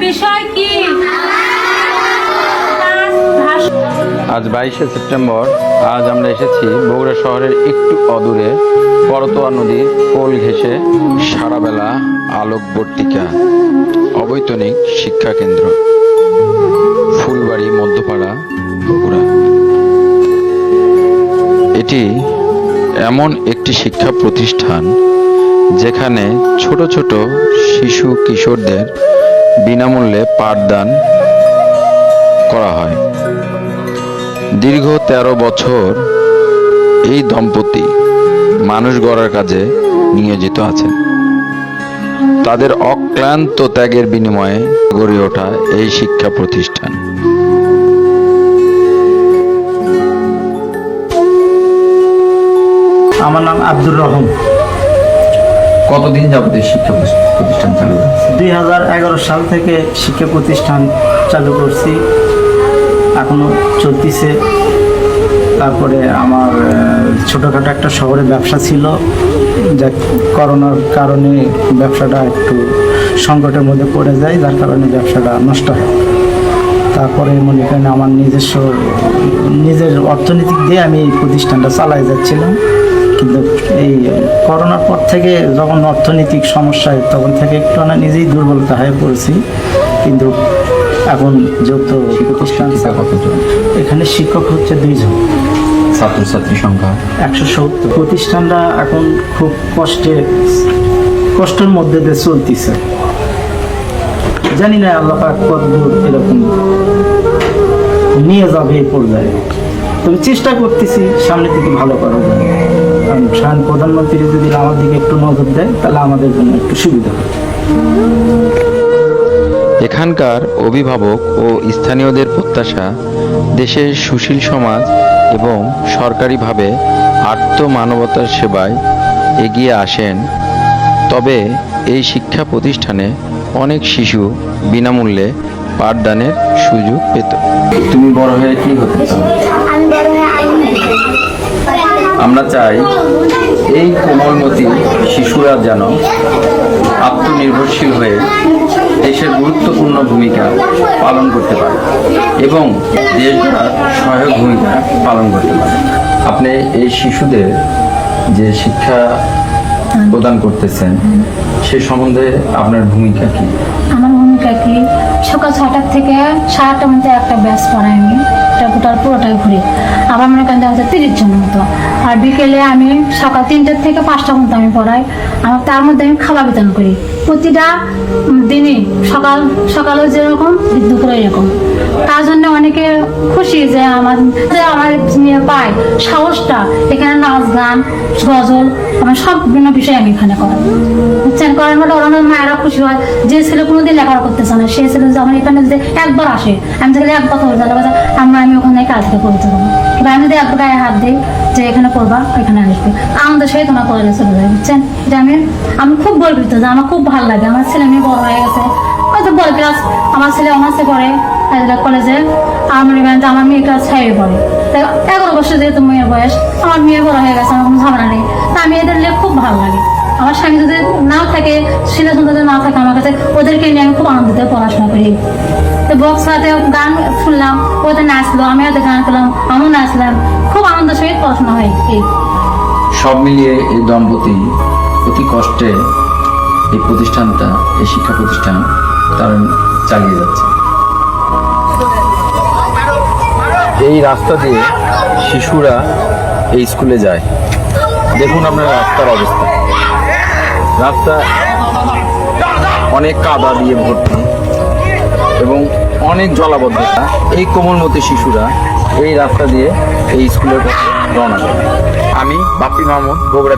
বিষয় কি? আজ 22শে সেপ্টেম্বর। আজ আমরা এসেছি বগুড়া শহরের একটু অদূরে করতোয়া নদীর কোল ঘেঁষে সারাবেলা আলোকবর্তিকা অবৈতনিক শিক্ষা কেন্দ্র ফুলবাড়ি মধ্যপাড়া বগুড়া। এটি এমন একটি শিক্ষা প্রতিষ্ঠান যেখানে ছোট ছোট শিশু কিশোরদের বিনামূল্যে পাঠদান করা হয়। দীর্ঘ 13 বছর এই দম্পতি মানুষ গড়ার কাজে নিয়োজিত আছেন। তাদের অক্লান্ত ত্যাগের বিনিময়ে গড়ে ওঠা এই শিক্ষা প্রতিষ্ঠান। আমার নাম আব্দুর রহম। কতদিন যাবত এই শিক্ষা প্রতিষ্ঠান চালু? 2011 সাল থেকে শিক্ষা প্রতিষ্ঠান চালু করছি, এখনো চলতেছে। তারপরে আমার ছোটোখাটো একটা শহরে ব্যবসা ছিল, যা করোনার কারণে ব্যবসাটা একটু সংকটের মধ্যে পড়ে যায়, যার কারণে ব্যবসাটা নষ্ট হয়। তারপরে মনে করেন আমার নিজের অর্থনৈতিক দিয়ে আমি এই প্রতিষ্ঠানটা চালাই যাচ্ছিলাম। কিন্তু এই করোনার পর থেকে যখন অর্থনৈতিক সমস্যা হয় তখন থেকে একটু না নিজেই দুর্বলতা হয়ে পড়েছি। কিন্তু এখন যত প্রতিষ্ঠান, এখানে শিক্ষক হচ্ছে 2 জন, ছাত্রছাত্রী সংখ্যা 170। প্রতিষ্ঠানটা এখন খুব কষ্টের মধ্যে দিয়ে চলতেছে। জানি না আল্লাহ পাক কতদূর এরকম নিয়ে যাবে এই পর্যায়ে, তবে চেষ্টা করতেছি সামনের দিকে ভালো করার জন্য। কারণ স্বয়ং প্রধানমন্ত্রী যদি আমার দিকে একটু নজর দেয় তাহলে আমাদের জন্য একটু সুবিধা হবে। এখানকার অভিভাবক ও স্থানীয়দের প্রত্যাশা দেশের সুশীল সমাজ এবং সরকারিভাবে আত্মমানবতার সেবায় এগিয়ে আসেন। তবে এই শিক্ষা প্রতিষ্ঠানে অনেক শিশু বিনামূল্যে পাঠদানের সুযোগ পেত। তুমি বড় হয়ে কি হতে চাও? আমরা চাই এই কোমলমতি শিশুরা যেন আত্মনির্ভরশীল হয়ে দেশের গুরুত্বপূর্ণ ভূমিকা পালন করতে পারে এবং দেশ গড়ার সহায়ক ভূমিকা পালন করতে পারে। আপনি এই শিশুদের যে শিক্ষা প্রদান করতেছেন সে সম্বন্ধে আপনার ভূমিকা কি? আমার ভূমিকা কি, সকাল 6টা থেকে 8:30 মধ্যে একটা ব্যাচ পড়াই আমি, টোটাল পুরোটাই ঘুরি। আবার মনে করেন দেখা যায় 30 জন মতো। আর বিকেলে আমি সকাল 3টা থেকে 5টা পর্যন্ত আমি পড়াই। আমার তার মধ্যে আমি খাবার বিতরণ করি প্রতিটা দিনই, সকালেও যেরকম দুপুরে এরকম। তার জন্য অনেকে খুশি যে আমার মেয়ে পায় সাহসটা, এখানে নাচ গান গজল আমার সব বিভিন্ন বিষয় আমি এখানে করাই। বুঝছেন, করার মতো ওরা মায়েরা খুশি হয়। যে ছেলে কোনোদিন লেখাপড়া করতেছে না সে ছেলে যে আমার এখানে যদি একবার আসে, আমি যদি একবার হয়ে যাবে আমি ওখানে কাল থেকে পড়তে পারবো, বা আমি যদি একবার গায়ে হাত দিই যে এখানে পড়বা এখানে আসবে, আমাদের সেই তোমার করে চলে যায়। বুঝছেন, এটা আমি খুব গর্বিত যে আমার খুব ভালো লাগে। আমার ছেলে মেয়ে বড় হয়ে গেছে, হয়তো বড় ক্লাস, আমার ছেলে অনার্সে পড়ে কলেজে, আর মনে করেন আমার মেয়ে ক্লাস 5-এ পড়ে। 11 বছর যেহেতু মেয়ের বয়স, আমার মেয়ে বড় হয়ে গেছে, আমার কোনো ঝামেলা নেই। তা আমি এদের নিয়ে খুব ভালো লাগে। আমার স্বামী যদি নাও থাকে, ছেলে সন্তান না থাকে, আমার কাছে ওদেরকে নিয়ে আমি খুব আনন্দিত পড়াশোনা করি। তো বক্স হাতে গান শুনলাম, ওদের নাচলো, আমি ওদের গান করলাম, আমিও নাচলাম, খুব আনন্দের সহিত পড়াশোনা হয়। সব মিলিয়ে এই দম্পতি অতি কষ্টে এই প্রতিষ্ঠানটা, এই শিক্ষা প্রতিষ্ঠান তারা চালিয়ে যাচ্ছে। এই রাস্তা দিয়ে শিশুরা এই স্কুলে যায়। দেখুন আপনার রাস্তার অবস্থা, রাস্তা অনেক কাদা দিয়ে ভর্তি এবং অনেক জলাবদ্ধতা। এই কোমলমতি শিশুরা এই রাস্তা দিয়ে এই স্কুলের পথে রওনা করে। আমি বাপ্পি মাহমুদ, বগুড়া।